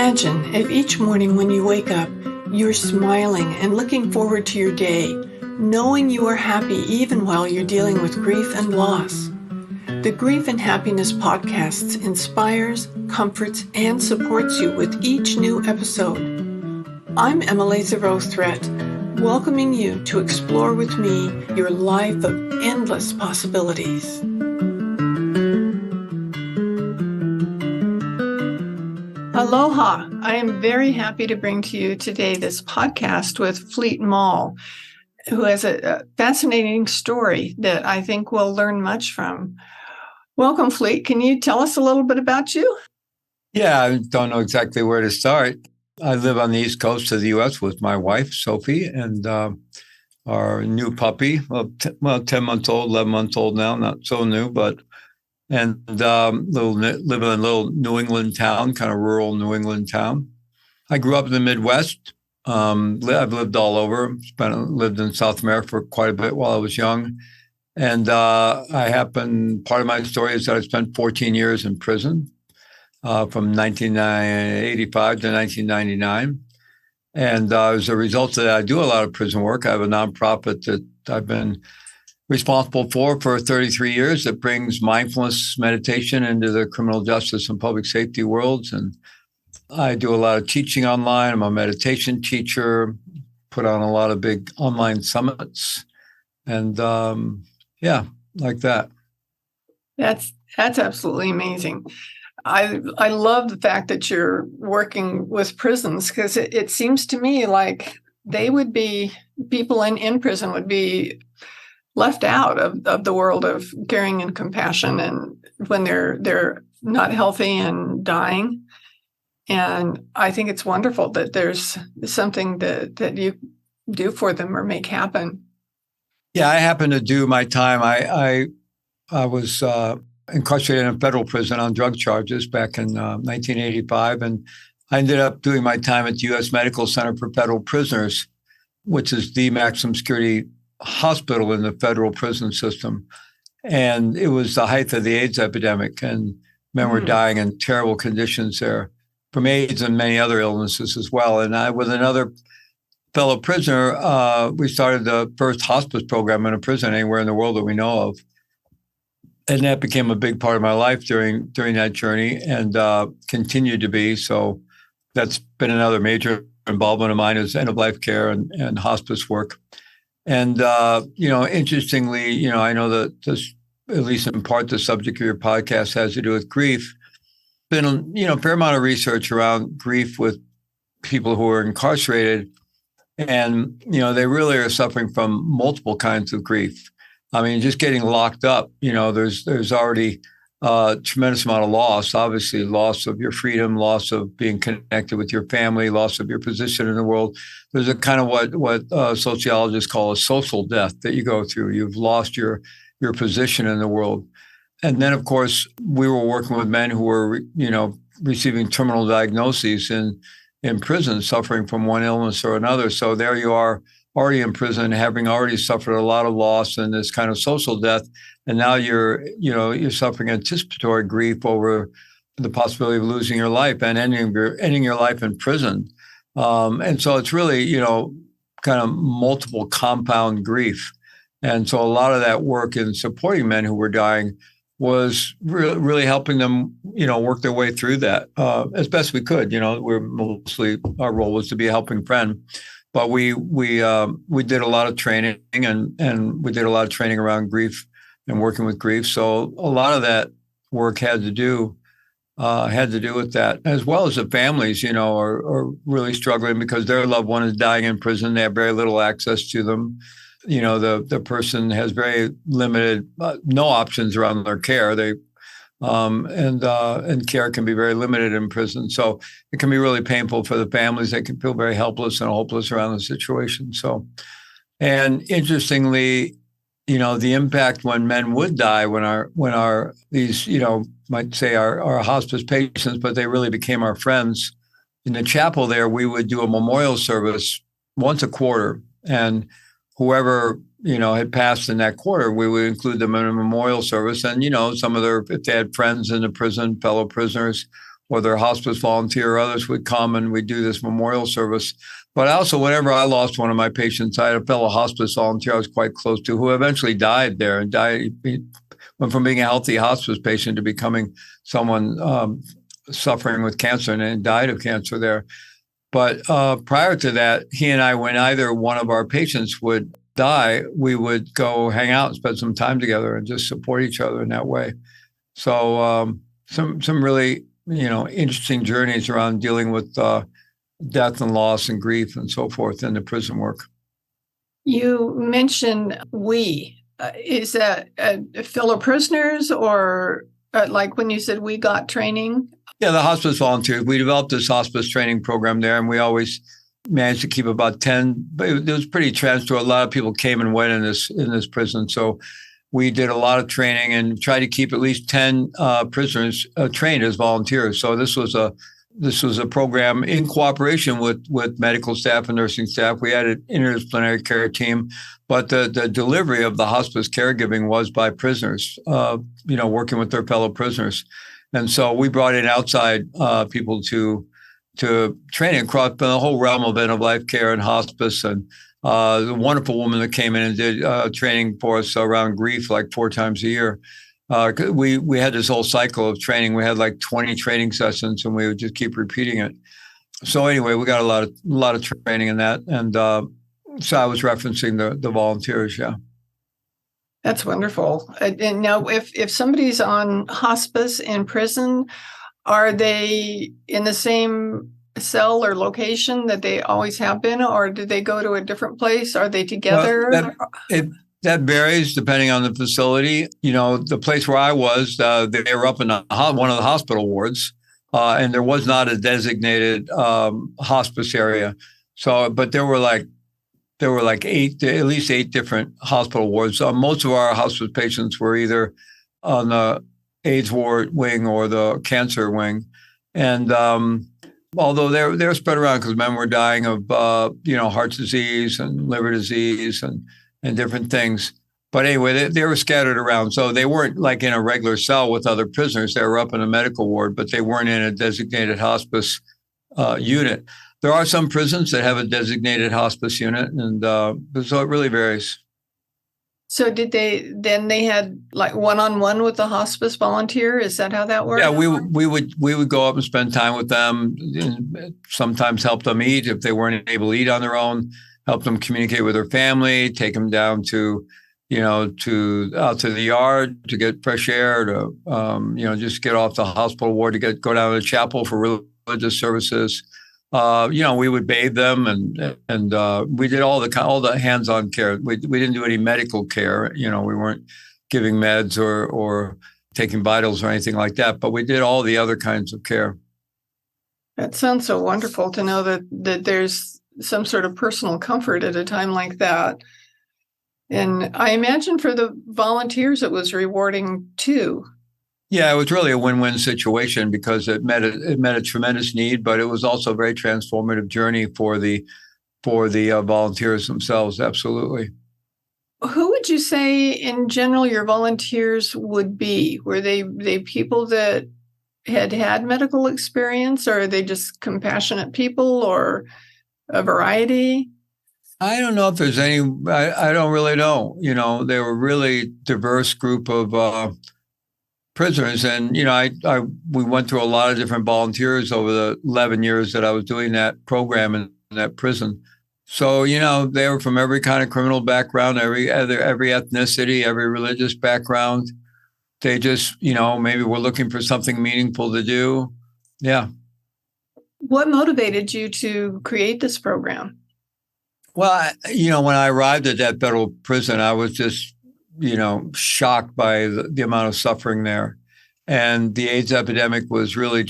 Imagine if each morning when you wake up, you're smiling and looking forward to your day, knowing you are happy even while you're dealing with grief and loss. The Grief and Happiness podcast inspires, comforts, and supports you with each new episode. I'm Emily Thoreau-Threat, welcoming you to explore with me your life of endless possibilities. Aloha! I am very happy to bring to you today this podcast with Fleet Maul, who has a fascinating story that I think we'll learn much from. Welcome, Fleet. Can you tell us a little bit about you? Yeah, I don't know exactly where to start. I live on the East Coast of the U.S. with my wife, Sophie, and our new puppy, 10 months old, 11 months old now, not so new, but live in a little New England town, kind of rural New England town. I grew up in the Midwest. I've lived all over. Lived in South America for quite a bit while I was young. And part of my story is that I spent 14 years in prison from 1985 to 1999. And as a result of that, I do a lot of prison work. I have a nonprofit that I've been responsible for 33 years that brings mindfulness meditation into the criminal justice and public safety worlds. And I do a lot of teaching online. I'm a meditation teacher, put on a lot of big online summits. And like that. That's absolutely amazing. I love the fact that you're working with prisons, because it seems to me like people in prison would be left out of the world of caring and compassion, and when they're not healthy and dying. And I think it's wonderful that there's something that you do for them or make happen. Yeah, I happen to do my time. I was incarcerated in a federal prison on drug charges back in 1985, and I ended up doing my time at the U.S. Medical Center for Federal Prisoners, which is the maximum security hospital in the federal prison system. And it was the height of the AIDS epidemic, and men were dying in terrible conditions there from AIDS and many other illnesses as well. And I, with another fellow prisoner, we started the first hospice program in a prison anywhere in the world that we know of. And that became a big part of my life during that journey, and continued to be. So that's been another major involvement of mine, is end-of-life care and hospice work. And, interestingly, I know that this, at least in part, the subject of your podcast has to do with grief. Been, a fair amount of research around grief with people who are incarcerated. And, they really are suffering from multiple kinds of grief. I mean, just getting locked up, there's already a tremendous amount of loss, obviously loss of your freedom, loss of being connected with your family, loss of your position in the world. There's a kind of what sociologists call a social death that you go through. You've lost your position in the world. And then, of course, we were working with men who were, receiving terminal diagnoses in prison, suffering from one illness or another. So there you are, already in prison, having already suffered a lot of loss and this kind of social death. And now you're suffering anticipatory grief over the possibility of losing your life and ending your life in prison. And so it's really, kind of multiple compound grief. And so a lot of that work in supporting men who were dying was really helping them, work their way through that as best we could. Our role was to be a helping friend. But we did a lot of training, and we did a lot of training around grief and working with grief. So a lot of that work had to do with that, as well as the families, are really struggling because their loved one is dying in prison. They have very little access to them. The person has very limited, no options around their care. And care can be very limited in prison. So it can be really painful for the families. They can feel very helpless and hopeless around the situation. So, and interestingly, the impact when men would die, when these, might say our hospice patients, but they really became our friends. In the chapel there, we would do a memorial service once a quarter, and whoever had passed in that quarter, we would include them in a memorial service. And, if they had friends in the prison, fellow prisoners, whether a hospice volunteer or others would come and we'd do this memorial service. But also, whenever I lost one of my patients, I had a fellow hospice volunteer I was quite close to who eventually died there and died. He went from being a healthy hospice patient to becoming someone suffering with cancer and died of cancer there. But prior to that, he and I, when either one of our patients would die, we would go hang out and spend some time together and just support each other in that way. So some really, interesting journeys around dealing with death and loss and grief and so forth in the prison work. You mentioned we. Is that fellow prisoners or like when you said we got training? Yeah, the hospice volunteers. We developed this hospice training program there, and we always managed to keep about 10. But it was pretty transitory. A lot of people came and went in this prison. So we did a lot of training and tried to keep at least 10 prisoners trained as volunteers. So this was a program in cooperation with medical staff and nursing staff. We had an interdisciplinary care team, but the delivery of the hospice caregiving was by prisoners, working with their fellow prisoners. And so we brought in outside people to train across the whole realm of end-of-life care and hospice. And the wonderful woman that came in and did training for us around grief like 4 times a year. We had this whole cycle of training. We had like 20 training sessions, and we would just keep repeating it. So anyway, we got a lot of training in that, and so I was referencing the volunteers. Yeah, that's wonderful. And now, if somebody's on hospice in prison, are they in the same cell or location that they always have been, or do they go to a different place? Are they together? Well, that varies depending on the facility. The place where I was, they were up in one of the hospital wards, and there was not a designated hospice area. So, but there were like at least 8 different hospital wards. Most of our hospice patients were either on the AIDS ward wing or the cancer wing, and although they were spread around because men were dying of heart disease and liver disease and different things. But anyway, they were scattered around. So they weren't like in a regular cell with other prisoners. They were up in a medical ward, but they weren't in a designated hospice unit. There are some prisons that have a designated hospice unit, and so it really varies. So they had like one-on-one with the hospice volunteer? Is that how that worked? Yeah, we would go up and spend time with them, and sometimes help them eat if they weren't able to eat on their own, help them communicate with their family, take them down to out to the yard to get fresh air, to just get off the hospital ward, to go down to the chapel for religious services. We would bathe them, and we did all the hands-on care. We didn't do any medical care. We weren't giving meds or taking vitals or anything like that. But we did all the other kinds of care. That sounds so wonderful to know that there's some sort of personal comfort at a time like that. And I imagine for the volunteers, it was rewarding too. Yeah, it was really a win-win situation because it met a tremendous need, but it was also a very transformative journey for the volunteers themselves. Absolutely. Who would you say, in general, your volunteers would be? Were they people that had medical experience, or are they just compassionate people, or a variety? I don't know if there's any. I don't really know. They were a really diverse group of prisoners, and we went through a lot of different volunteers over the 11 years that I was doing that program in that prison. So they were from every kind of criminal background, every ethnicity, every religious background. They just maybe were looking for something meaningful to do. Yeah. What motivated you to create this program? Well, when I arrived at that federal prison, I was just shocked by the amount of suffering there. And the AIDS epidemic was really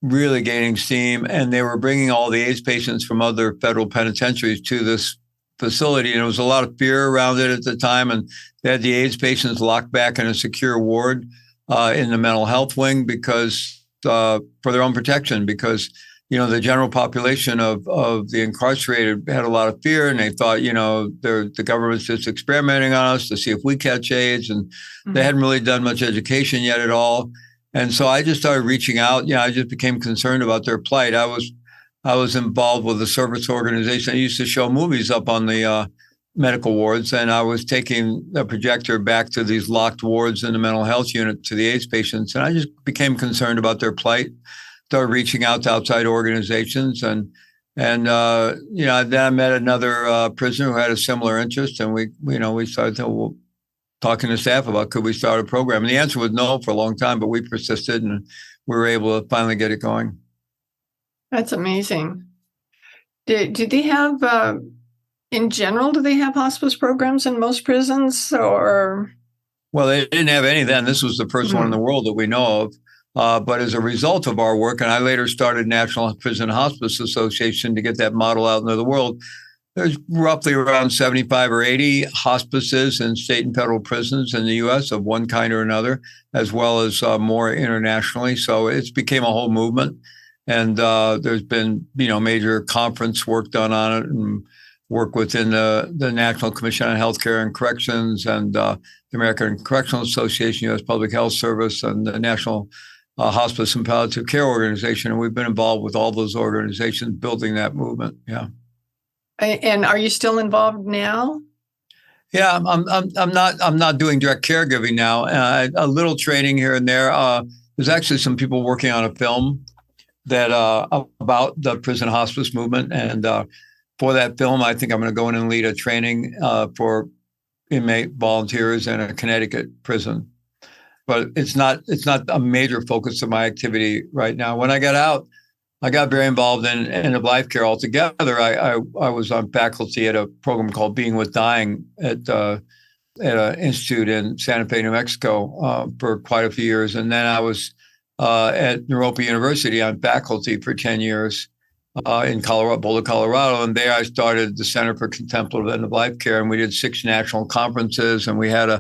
gaining steam. And they were bringing all the AIDS patients from other federal penitentiaries to this facility. And there was a lot of fear around it at the time. And they had the AIDS patients locked back in a secure ward in the mental health wing because for their own protection, because the general population of the incarcerated had a lot of fear, and they thought, the government's just experimenting on us to see if we catch AIDS, and they hadn't really done much education yet at all. And so I just started reaching out. I just became concerned about their plight. I was involved with a service organization that used to show movies up on the medical wards, and I was taking the projector back to these locked wards in the mental health unit to the AIDS patients, and I just became concerned about their plight. Started reaching out to outside organizations, and then I met another prisoner who had a similar interest, and we started talking to staff about could we start a program, and the answer was no for a long time, but we persisted, and we were able to finally get it going. That's amazing. Did they have, in general, do they have hospice programs in most prisons, or? Well, they didn't have any then. This was the first one in the world that we know of. But as a result of our work, and I later started National Prison Hospice Association to get that model out into the world, there's roughly around 75 or 80 hospices in state and federal prisons in the U.S. of one kind or another, as well as more internationally. So it's became a whole movement. And there's been, major conference work done on it, and work within the National Commission on Healthcare and Corrections, and the American Correctional Association, U.S. Public Health Service, and the National Hospice and Palliative Care Organization. And we've been involved with all those organizations building that movement. Yeah. And are you still involved now? Yeah, I'm not doing direct caregiving now. A little training here and there. There's actually some people working on a film that about the prison hospice movement, and for that film, I think I'm going to go in and lead a training for inmate volunteers in a Connecticut prison. But it's not a major focus of my activity right now. When I got out, I got very involved in end of life care altogether. I was on faculty at a program called Being with Dying at an institute in Santa Fe, New Mexico, for quite a few years, and then I was at Naropa University on faculty for 10 years in Boulder, Colorado. And there I started the Center for Contemplative End of Life Care. And we did 6 national conferences, and we had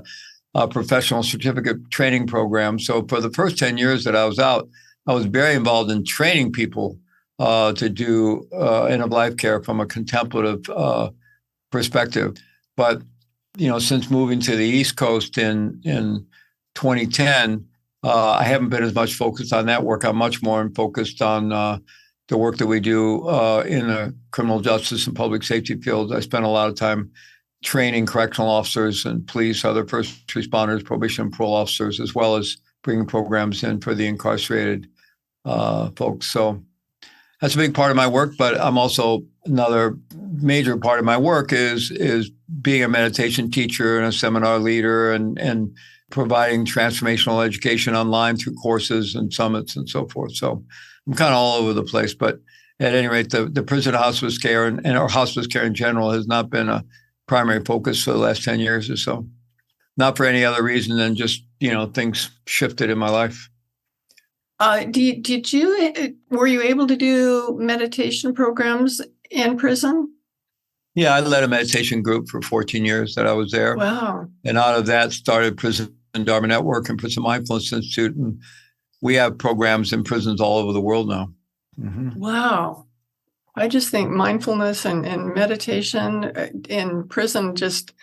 a professional certificate training program. So for the first 10 years that I was out, I was very involved in training people to do end of life care from a contemplative perspective. But, since moving to the East Coast in 2010, I haven't been as much focused on that work. I'm much more focused on the work that we do in the criminal justice and public safety fields. I spent a lot of time training correctional officers and police, other first responders, probation and parole officers, as well as bringing programs in for the incarcerated folks. So that's a big part of my work. But I'm also, another major part of my work is being a meditation teacher and a seminar leader, and providing transformational education online through courses and summits and so forth. So I'm kind of all over the place. But at any rate, the prison hospice care and our hospice care in general has not been a primary focus for the last 10 years or so. Not for any other reason than just, things shifted in my life. Were you able to do meditation programs in prison? Yeah, I led a meditation group for 14 years that I was there. Wow. And out of that started Prison Dharma Network and Prison Mindfulness Institute. And we have programs in prisons all over the world now. Mm-hmm. Wow. I just think mindfulness and meditation in prison, just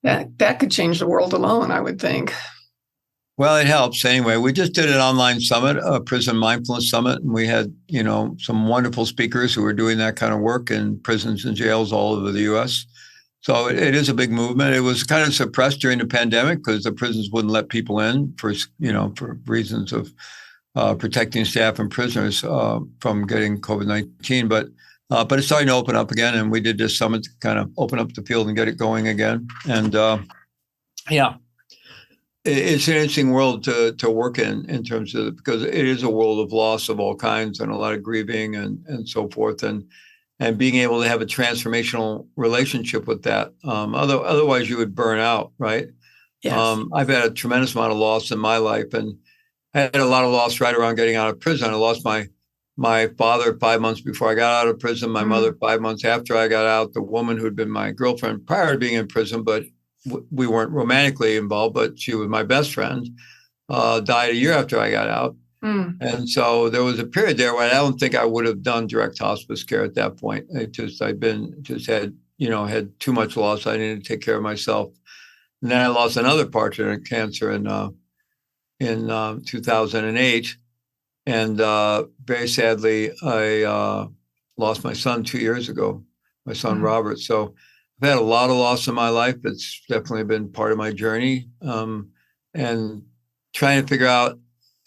that could change the world alone, I would think. Well, it helps anyway. We just did an online summit, a Prison Mindfulness Summit, and we had, some wonderful speakers who were doing that kind of work in prisons and jails all over the U.S. So it is a big movement. It was kind of suppressed during the pandemic because the prisons wouldn't let people in for reasons of protecting staff and prisoners from getting COVID-19. But it's starting to open up again, and we did this summit to kind of open up the field and get it going again. And it's an interesting world to work in terms of, because it is a world of loss of all kinds and a lot of grieving and so forth, and being able to have a transformational relationship with that. Otherwise you would burn out, right? Yes. I've had a tremendous amount of loss in my life, and I had a lot of loss right around getting out of prison. I lost my father 5 months before I got out of prison, my mother 5 months after I got out, the woman who'd been my girlfriend prior to being in prison, but we weren't romantically involved, but she was my best friend, died a year after I got out. And so there was a period there where I don't think I would have done direct hospice care at that point. Had too much loss. I needed to take care of myself. And then I lost another partner in cancer in in 2008. And very sadly, I lost my son 2 years ago, my son Robert. So I've had a lot of loss in my life. It's definitely been part of my journey. And trying to figure out,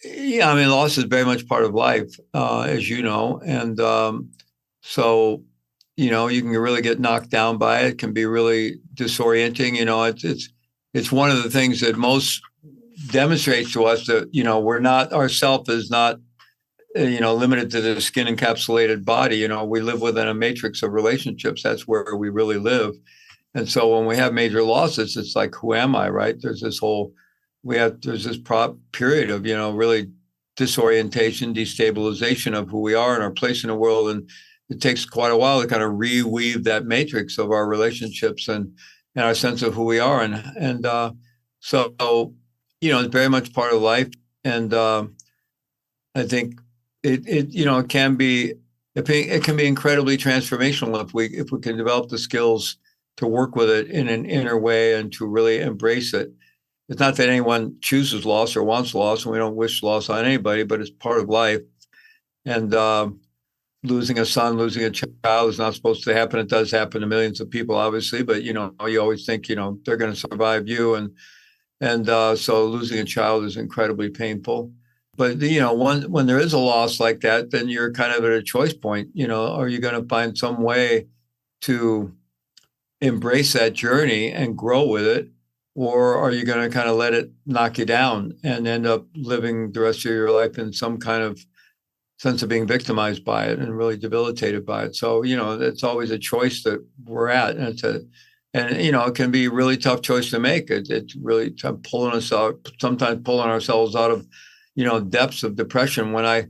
yeah, I mean, loss is very much part of life, as you know. And so, you know, you can really get knocked down by it. It can be really disorienting. You know, it's one of the things that most demonstrates to us that, you know, we're not, ourself is not, you know, limited to the skin encapsulated body. You know, we live within a matrix of relationships. That's where we really live. And so when we have major losses, it's like, who am I, right? There's this period of, you know, really disorientation, destabilization of who we are and our place in the world. And it takes quite a while to kind of reweave that matrix of our relationships and our sense of who we are. And so, you know, it's very much part of life. And I think it can be incredibly transformational if we can develop the skills to work with it in an inner way and to really embrace it. It's not that anyone chooses loss or wants loss, and we don't wish loss on anybody, but it's part of life. And losing a son, losing a child is not supposed to happen. It does happen to millions of people, obviously, but you know, you always think, you know, they're going to survive you, and so losing a child is incredibly painful. But you know, when there is a loss like that, then you're kind of at a choice point. You know, are you going to find some way to embrace that journey and grow with it, or are you going to kind of let it knock you down and end up living the rest of your life in some kind of sense of being victimized by it and really debilitated by it? So you know, it's always a choice that we're at, and and you know, it can be a really tough choice to make. It's really tough pulling us out, sometimes pulling ourselves out of, you know, depths of depression. When I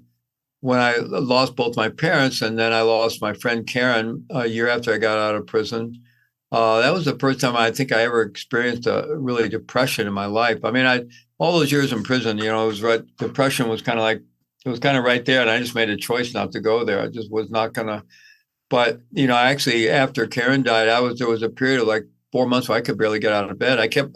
lost both my parents and then I lost my friend Karen a year after I got out of prison, that was the first time I think I ever experienced a really depression in my life. I mean, all those years in prison, you know, it was right. Depression was kind of like, it was kind of right there, and I just made a choice not to go there. I just was not gonna. But you know, actually, after Karen died, there was a period of like 4 months where I could barely get out of bed. I kept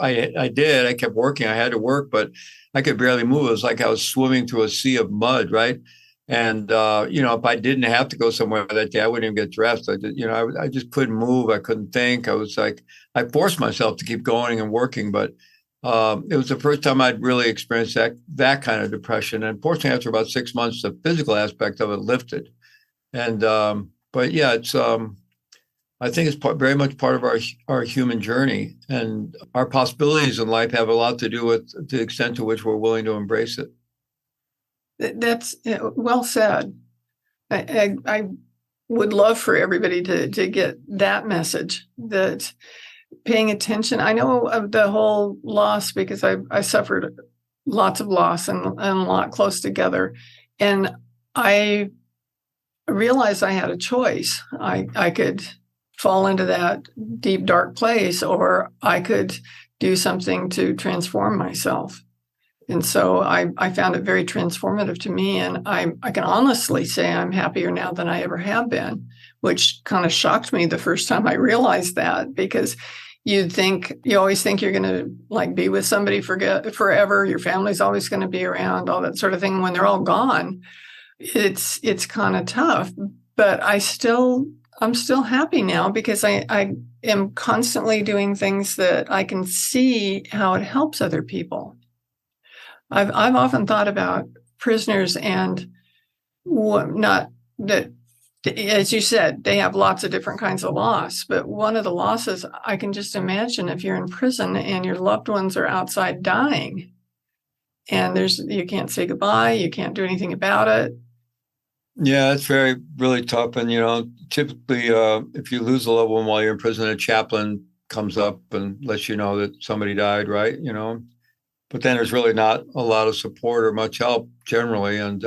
working. I had to work, but I could barely move. It was like I was swimming through a sea of mud, right? And you know, if I didn't have to go somewhere that day, I wouldn't even get dressed. I just couldn't move. I couldn't think. I was like, I forced myself to keep going and working, but it was the first time I'd really experienced that kind of depression. And fortunately, after about 6 months, the physical aspect of it lifted. And but yeah, it's I think it's very much part of our human journey, and our possibilities in life have a lot to do with the extent to which we're willing to embrace it. That's well said. I would love for everybody to get that message, that paying attention. I know of the whole loss because I suffered lots of loss and a lot close together. And I realized I had a choice. I could fall into that deep, dark place, or I could do something to transform myself. And so I found it very transformative to me. And I can honestly say I'm happier now than I ever have been, which kind of shocked me the first time I realized that, because you always think you're going to like be with somebody forever. Your family's always going to be around, all that sort of thing. When they're all gone, it's kind of tough, but I'm still happy now because I am constantly doing things that I can see how it helps other people. I've often thought about prisoners, and not that, as you said, they have lots of different kinds of loss, but one of the losses I can just imagine, if you're in prison and your loved ones are outside dying, and you can't say goodbye, you can't do anything about it. Yeah, it's really tough. And, you know, typically, if you lose a loved one while you're in prison, a chaplain comes up and lets you know that somebody died, right? You know, but then there's really not a lot of support or much help generally. And,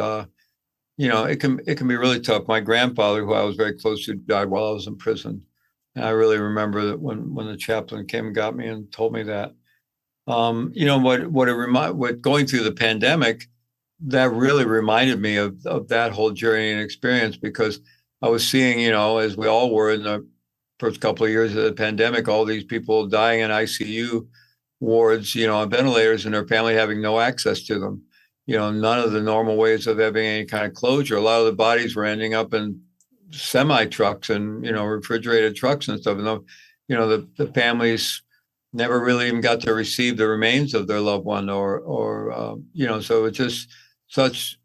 you know, it can be really tough. My grandfather, who I was very close to, died while I was in prison. And I really remember that when the chaplain came and got me and told me that. You know, what going through the pandemic, that really reminded me of that whole journey and experience, because I was seeing, you know, as we all were in the first couple of years of the pandemic, all these people dying in ICU wards, on ventilators, and their family having no access to them. None of the normal ways of having any kind of closure. A lot of the bodies were ending up in semi trucks and, refrigerated trucks and stuff. And, the families never really even got to receive the remains of their loved one so it's just such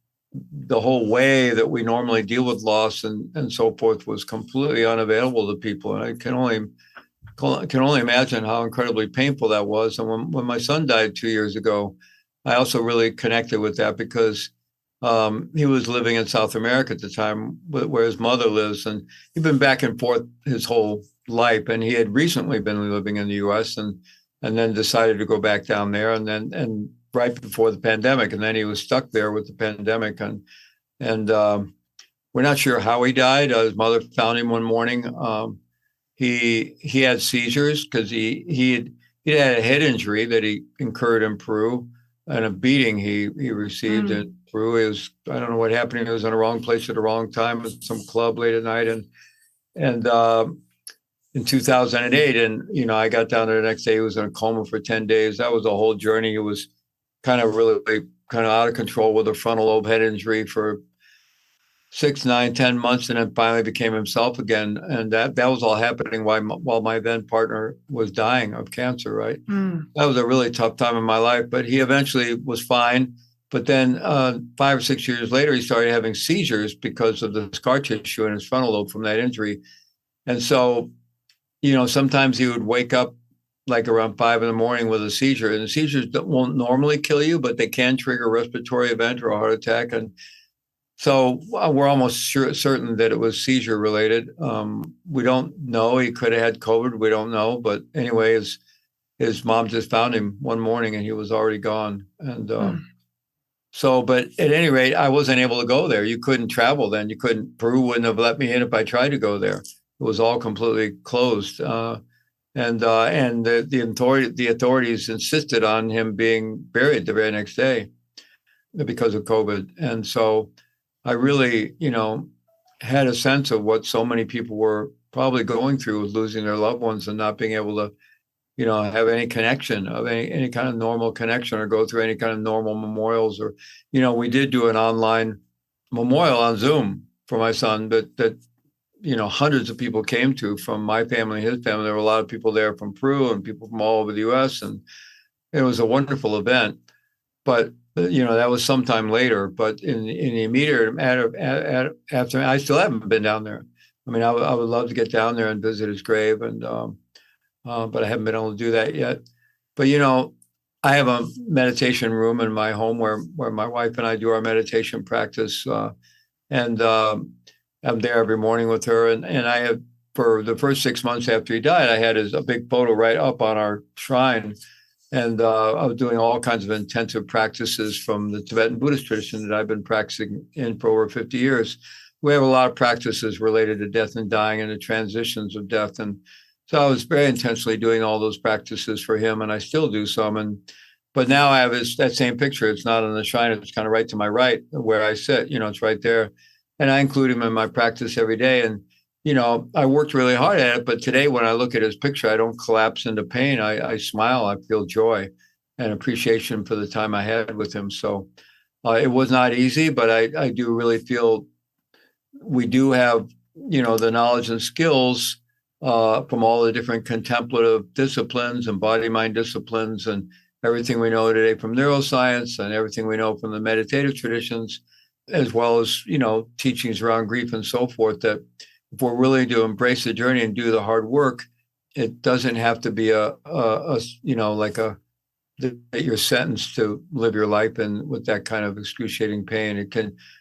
the whole way that we normally deal with loss and so forth was completely unavailable to people. And I can only imagine how incredibly painful that was. And when my son died 2 years ago, I also really connected with that because he was living in South America at the time where his mother lives. And he'd been back and forth his whole life. And he had recently been living in the U.S. and then decided to go back down there. And right before the pandemic. And then he was stuck there with the pandemic. And we're not sure how he died. His mother found him one morning. He had seizures because he had a head injury that he incurred in Peru and a beating he received in Peru. I don't know what happened. He was in the wrong place at the wrong time at some club late at night. And in 2008, and I got down there the next day. He was in a coma for 10 days. That was a whole journey. He was kind of out of control with a frontal lobe head injury for 6, 9, 10 months, and then finally became himself again. And that was all happening while my then partner was dying of cancer, right? That was a really tough time in my life, but he eventually was fine. But then 5 or 6 years later, he started having seizures because of the scar tissue in his frontal lobe from that injury. And so, sometimes he would wake up like around 5 a.m. with a seizure, and the seizures won't normally kill you, but they can trigger a respiratory event or a heart attack. And so we're almost certain that it was seizure related. We don't know. He could have had COVID. We don't know. But anyway, his mom just found him one morning and he was already gone. And but at any rate, I wasn't able to go there. You couldn't travel then. Peru wouldn't have let me in if I tried to go there. It was all completely closed. And the authorities insisted on him being buried the very next day because of COVID. And so I really, had a sense of what so many people were probably going through with losing their loved ones and not being able to, have any connection of any kind of normal connection or go through any kind of normal memorials. Or, we did do an online memorial on Zoom for my son, but that hundreds of people came to from my family and his family. There were a lot of people there from Peru and people from all over the U.S. And it was a wonderful event. But, that was sometime later. But in the immediate after, I still haven't been down there. I mean, I would love to get down there and visit his grave, and but I haven't been able to do that yet. But, I have a meditation room in my home where my wife and I do our meditation practice. And I'm there every morning with her. And I have, for the first 6 months after he died, I had a big photo right up on our shrine. And I was doing all kinds of intensive practices from the Tibetan Buddhist tradition that I've been practicing in for over 50 years. We have a lot of practices related to death and dying and the transitions of death. And so I was very intentionally doing all those practices for him, and I still do some. But now I have that same picture. It's not on the shrine. It's kind of right to my right where I sit. It's right there. And I include him in my practice every day. And, I worked really hard at it. But today, when I look at his picture, I don't collapse into pain. I smile. I feel joy and appreciation for the time I had with him. So it was not easy, but I do really feel we do have, the knowledge and skills from all the different contemplative disciplines and body-mind disciplines and everything we know today from neuroscience and everything we know from the meditative traditions, as well as, teachings around grief and so forth, that if we're willing to embrace the journey and do the hard work, it doesn't have to be that you're sentenced to live your life with that kind of excruciating pain.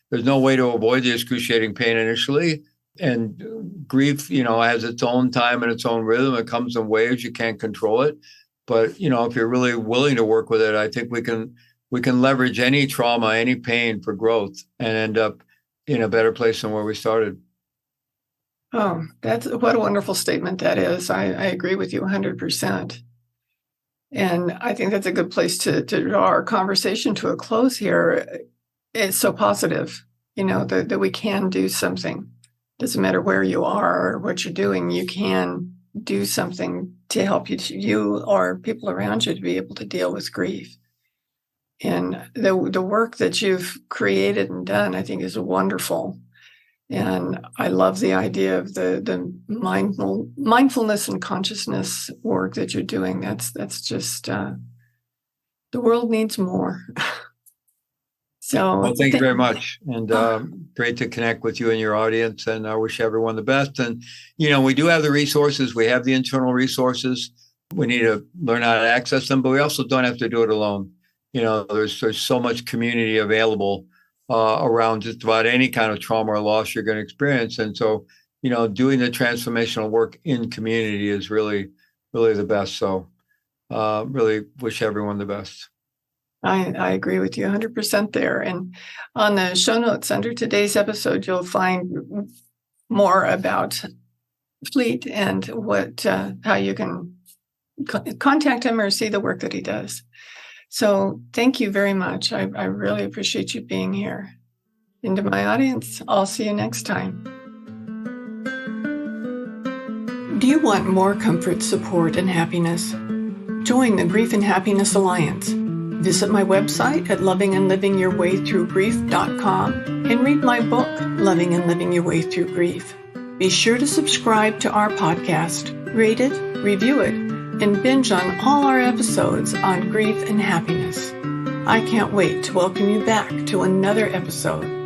There's no way to avoid the excruciating pain initially. And grief, has its own time and its own rhythm. It comes in waves. You can't control it. But, if you're really willing to work with it, I think we can leverage any trauma, any pain for growth and end up in a better place than where we started. Oh, what a wonderful statement that is. I agree with you 100%. And I think that's a good place to draw our conversation to a close here. It's so positive, that we can do something. Doesn't matter where you are or what you're doing, you can do something to help you or people around you to be able to deal with grief. And the work that you've created and done, I think, is wonderful. And I love the idea of the mindfulness and consciousness work that you're doing. That's just the world needs more. So, well, thank you very much, and great to connect with you and your audience. And I wish everyone the best. And we do have the resources. We have the internal resources. We need to learn how to access them, but we also don't have to do it alone. There's so much community available around just about any kind of trauma or loss you're going to experience. And so, doing the transformational work in community is really, really the best. So really wish everyone the best. I agree with you 100% there. And on the show notes under today's episode, you'll find more about Fleet and how you can contact him or see the work that he does. So thank you very much. I really appreciate you being here. And to my audience, I'll see you next time. Do you want more comfort, support, and happiness? Join the Grief and Happiness Alliance. Visit my website at lovingandlivingyourwaythroughgrief.com and read my book, Loving and Living Your Way Through Grief. Be sure to subscribe to our podcast, rate it, review it, and binge on all our episodes on grief and happiness. I can't wait to welcome you back to another episode